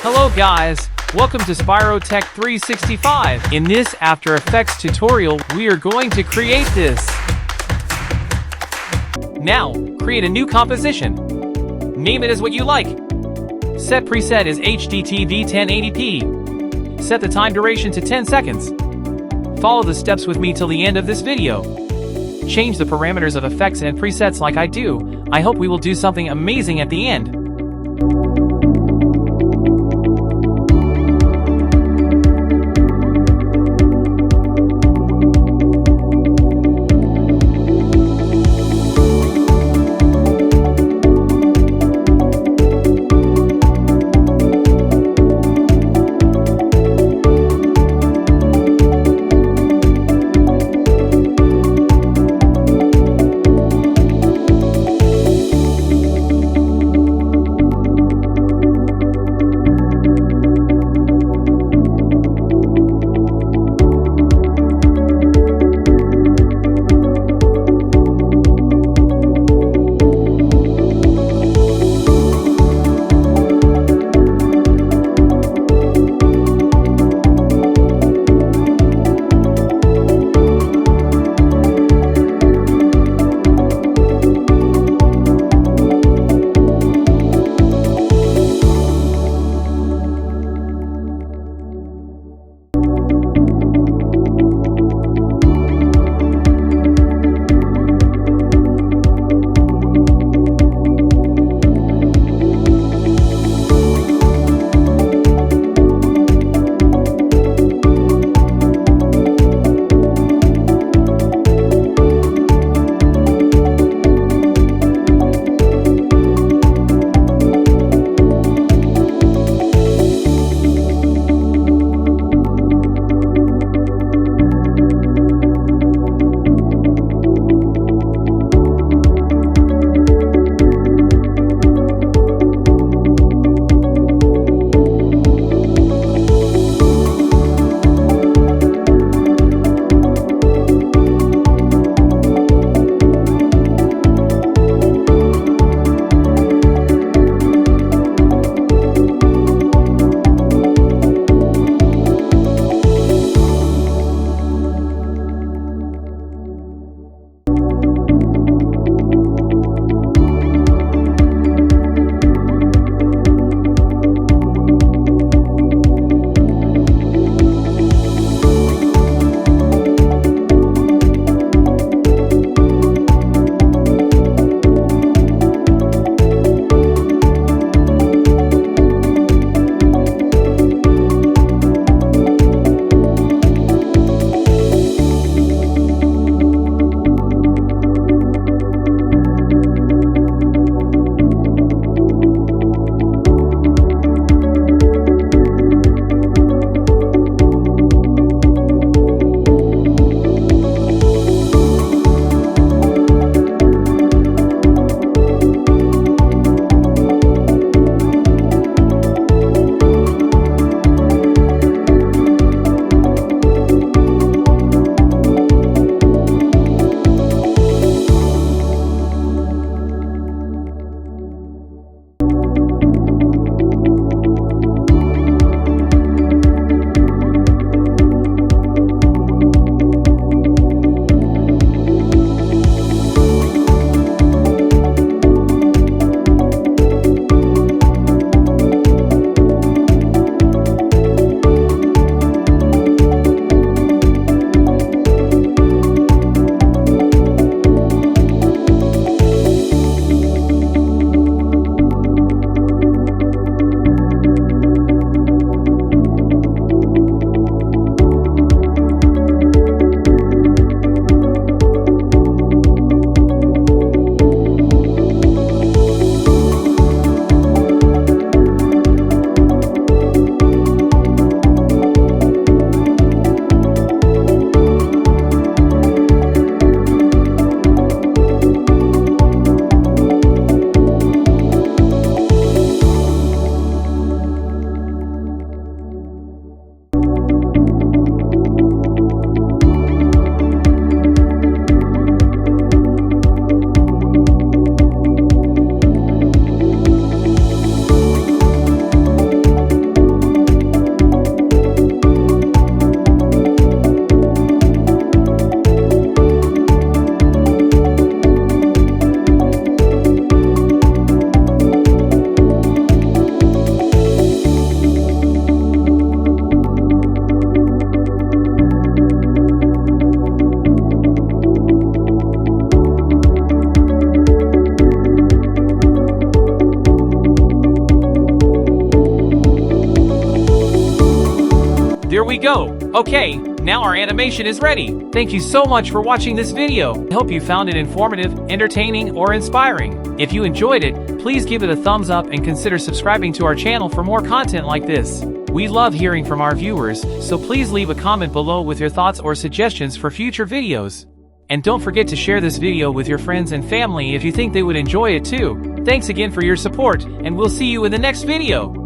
Hello guys, welcome to Spyrotech 365. In this After Effects tutorial, we are going to create this. Now, create a new composition. Name it as what you like. Set preset is HDTV 1080p. Set the time duration to 10 seconds. Follow the steps with me till the end of this video. Change the parameters of effects and presets like I do. I hope we will do something amazing at the end. There we go. Okay, now our animation is ready. Thank you so much for watching this video. I hope you found it informative, entertaining, or inspiring. If you enjoyed it, please give it a thumbs up and consider subscribing to our channel for more content like this. We love hearing from our viewers, so please leave a comment below with your thoughts or suggestions for future videos. And don't forget to share this video with your friends and family if you think they would enjoy it too. Thanks again for your support, and we'll see you in the next video.